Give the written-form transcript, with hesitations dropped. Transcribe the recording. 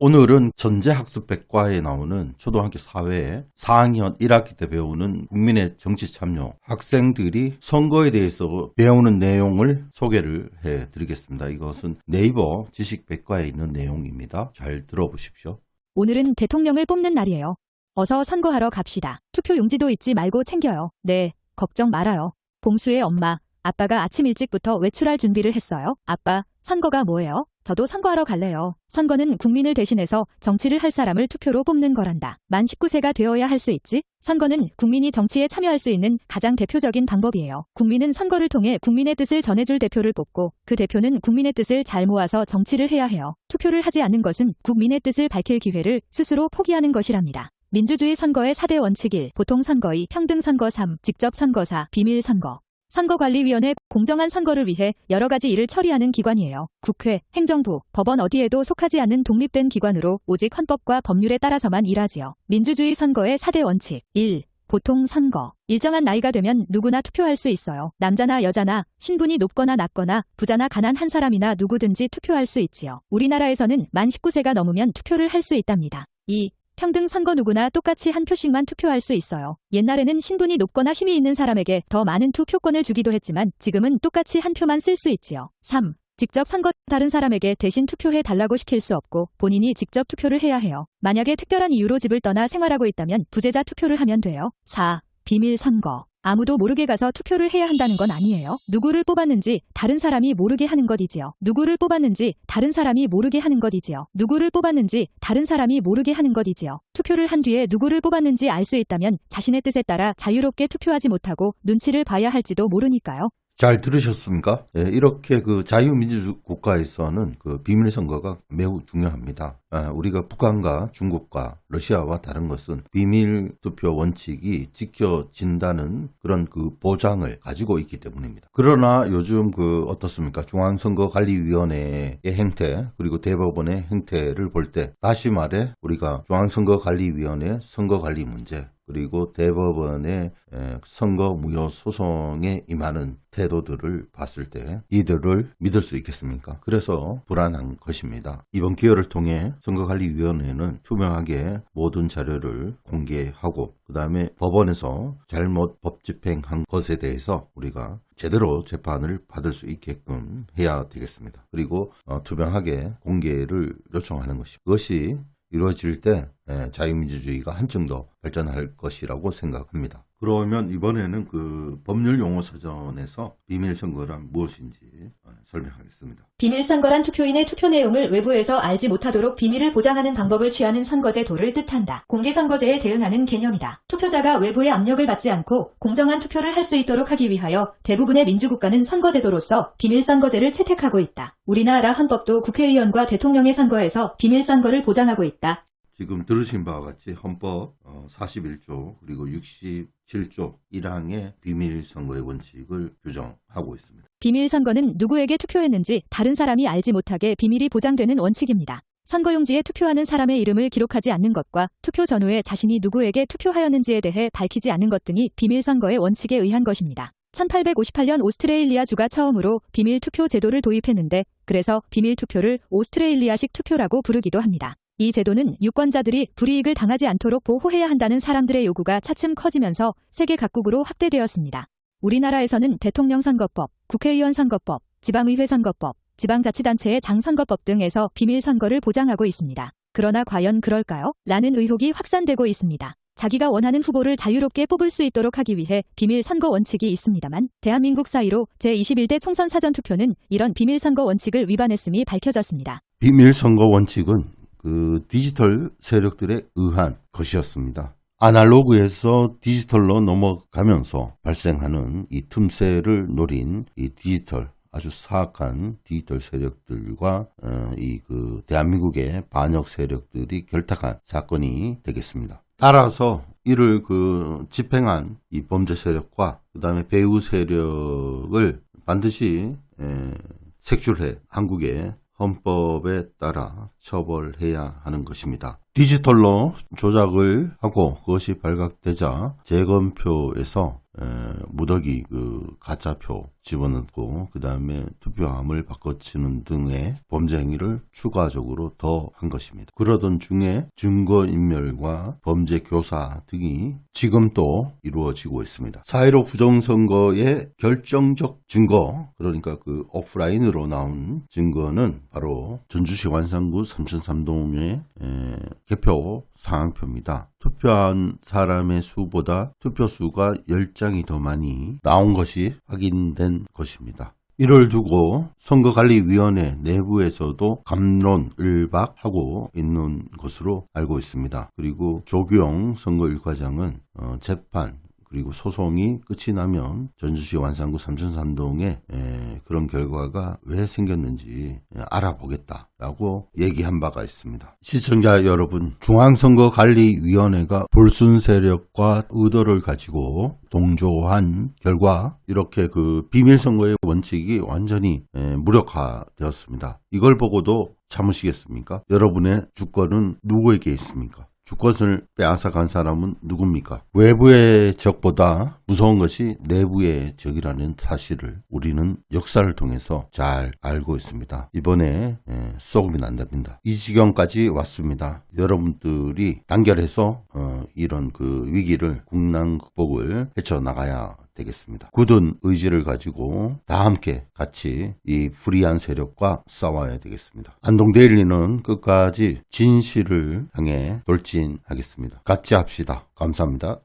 오늘은 전제학습백과에 나오는 초등학교 사회 4학년 1학기 때 배우는 국민의 정치 참여 학생들이 선거에 대해서 배우는 내용을 소개를 해드리겠습니다. 이것은 네이버 지식백과에 있는 내용입니다. 잘 들어보십시오. 오늘은 대통령을 뽑는 날이에요. 어서 선거하러 갑시다. 투표 용지도 잊지 말고 챙겨요. 네, 걱정 말아요. 봉수의 엄마, 아빠가 아침 일찍부터 외출할 준비를 했어요. 아빠, 선거가 뭐예요? 저도 선거하러 갈래요. 선거는 국민을 대신해서 정치를 할 사람을 투표로 뽑는 거란다. 만 19세가 되어야 할 수 있지? 선거는 국민이 정치에 참여할 수 있는 가장 대표적인 방법이에요. 국민은 선거를 통해 국민의 뜻을 전해줄 대표를 뽑고 그 대표는 국민의 뜻을 잘 모아서 정치를 해야 해요. 투표를 하지 않는 것은 국민의 뜻을 밝힐 기회를 스스로 포기하는 것이랍니다. 민주주의 선거의 4대 원칙 1. 보통선거 2. 평등선거 3. 직접선거 4. 비밀선거. 선거관리위원회 공정한 선거를 위해 여러 가지 일을 처리하는 기관이에요. 국회, 행정부, 법원 어디에도 속하지 않는 독립된 기관으로 오직 헌법과 법률에 따라서만 일하지요. 민주주의 선거의 4대 원칙 1. 보통선거. 일정한 나이가 되면 누구나 투표할 수 있어요. 남자나 여자나 신분이 높거나 낮거나 부자나 가난한 사람이나 누구든지 투표할 수 있지요. 우리나라에서는 만 19세가 넘으면 투표를 할 수 있답니다. 2. 평등 선거 누구나 똑같이 한 표씩만 투표할 수 있어요. 옛날에는 신분이 높거나 힘이 있는 사람에게 더 많은 투표권을 주기도 했지만 지금은 똑같이 한 표만 쓸 수 있지요. 3. 직접 선거 다른 사람에게 대신 투표해 달라고 시킬 수 없고 본인이 직접 투표를 해야 해요. 만약에 특별한 이유로 집을 떠나 생활하고 있다면 부재자 투표를 하면 돼요. 4. 비밀 선거. 아무도 모르게 가서 투표를 해야 한다는 건 아니에요. 누구를 뽑았는지 다른 사람이 모르게 하는 것이지요. 누구를 뽑았는지 다른 사람이 모르게 하는 것이지요. 누구를 뽑았는지 다른 사람이 모르게 하는 것이지요. 투표를 한 뒤에 누구를 뽑았는지 알 수 있다면 자신의 뜻에 따라 자유롭게 투표하지 못하고 눈치를 봐야 할지도 모르니까요. 잘 들으셨습니까? 네, 이렇게 그 자유민주 국가에서는 그 비밀선거가 매우 중요합니다. 우리가 북한과 중국과 러시아와 다른 것은 비밀투표 원칙이 지켜진다는 그런 그 보장을 가지고 있기 때문입니다. 그러나 요즘 그 어떻습니까? 중앙선거관리위원회의 행태 그리고 대법원의 행태를 볼 때 다시 말해 우리가 중앙선거관리위원회 선거관리 문제 그리고 대법원의 선거무효 소송에 임하는 태도들을 봤을 때 이들을 믿을 수 있겠습니까? 그래서 불안한 것입니다. 이번 기회를 통해 선거관리위원회는 투명하게 모든 자료를 공개하고 그 다음에 법원에서 잘못 법 집행한 것에 대해서 우리가 제대로 재판을 받을 수 있게끔 해야 되겠습니다. 그리고 투명하게 공개를 요청하는 것입니다. 그것이 이루어질 때 자유민주주의가 한층 더 발전할 것이라고 생각합니다. 그러면 이번에는 그 법률용어사전에서 비밀선거란 무엇인지 설명하겠습니다. 비밀선거란 투표인의 투표 내용을 외부에서 알지 못하도록 비밀을 보장하는 방법을 취하는 선거제도를 뜻한다. 공개선거제에 대응하는 개념이다. 투표자가 외부의 압력을 받지 않고 공정한 투표를 할 수 있도록 하기 위하여 대부분의 민주국가는 선거제도로서 비밀선거제를 채택하고 있다. 우리나라 헌법도 국회의원과 대통령의 선거에서 비밀선거를 보장하고 있다. 지금 들으신 바와 같이 헌법 41조 그리고 67조 1항의 비밀선거의 원칙을 규정하고 있습니다. 비밀선거는 누구에게 투표했는지 다른 사람이 알지 못하게 비밀이 보장되는 원칙입니다. 선거용지에 투표하는 사람의 이름을 기록하지 않는 것과 투표 전후에 자신이 누구에게 투표하였는지에 대해 밝히지 않는 것 등이 비밀선거의 원칙에 의한 것입니다. 1858년 오스트레일리아주가 처음으로 비밀투표 제도를 도입했는데 그래서 비밀투표를 오스트레일리아식 투표라고 부르기도 합니다. 이 제도는 유권자들이 불이익을 당하지 않도록 보호해야 한다는 사람들의 요구가 차츰 커지면서 세계 각국으로 확대되었습니다. 우리나라에서는 대통령 선거법, 국회의원 선거법, 지방의회 선거법, 지방자치단체의 장선거법 등에서 비밀선거를 보장하고 있습니다. 그러나 과연 그럴까요? 라는 의혹이 확산되고 있습니다. 자기가 원하는 후보를 자유롭게 뽑을 수 있도록 하기 위해 비밀선거 원칙이 있습니다만 대한민국 사이로 제21대 총선 사전투표는 이런 비밀선거 원칙을 위반했음이 밝혀졌습니다. 비밀선거 원칙은 그 디지털 세력들에 의한 것이었습니다. 아날로그에서 디지털로 넘어가면서 발생하는 이 틈새를 노린 이 디지털 아주 사악한 디지털 세력들과 이 그 대한민국의 반역 세력들이 결탁한 사건이 되겠습니다. 따라서 이를 그 집행한 이 범죄 세력과 그 다음에 배후 세력을 반드시 색출해 한국의 헌법에 따라 처벌해야 하는 것입니다. 디지털로 조작을 하고 그것이 발각되자 재검표에서 무더기 그 가짜표 집어넣고 그 다음에 투표함을 바꿔치는 등의 범죄 행위를 추가적으로 더 한 것입니다. 그러던 중에 증거인멸과 범죄 교사 등이 지금 또 이루어지고 있습니다. 4.15 부정선거의 결정적 증거, 그러니까 그 오프라인으로 나온 증거는 바로 전주시 완산구 삼천삼동의 개표 상황표입니다. 투표한 사람의 수보다 투표수가 10장이 더 많이 나온 것이 확인된 것입니다. 이를 두고 선거관리위원회 내부에서도 갑론을박하고 있는 것으로 알고 있습니다. 그리고 조규영 선거일과장은 재판 그리고 소송이 끝이 나면 전주시 완산구 삼천산동에 그런 결과가 왜 생겼는지 알아보겠다라고 얘기한 바가 있습니다. 시청자 여러분, 중앙선거관리위원회가 불순 세력과 의도를 가지고 동조한 결과 이렇게 그 비밀선거의 원칙이 완전히 무력화되었습니다. 이걸 보고도 참으시겠습니까? 여러분의 주권은 누구에게 있습니까? 주권을 빼앗아간 사람은 누굽니까? 외부의 적보다 무서운 것이 내부의 적이라는 사실을 우리는 역사를 통해서 잘 알고 있습니다. 이번에 쏘금이 난답니다. 이 지경까지 왔습니다. 여러분들이 단결해서 이런 그 위기를 국난 극복을 헤쳐나가야 되겠습니다. 굳은 의지를 가지고 다 함께 같이 이 불의한 세력과 싸워야 되겠습니다. 안동데일리는 끝까지 진실을 향해 돌진하겠습니다. 같이 합시다. 감사합니다.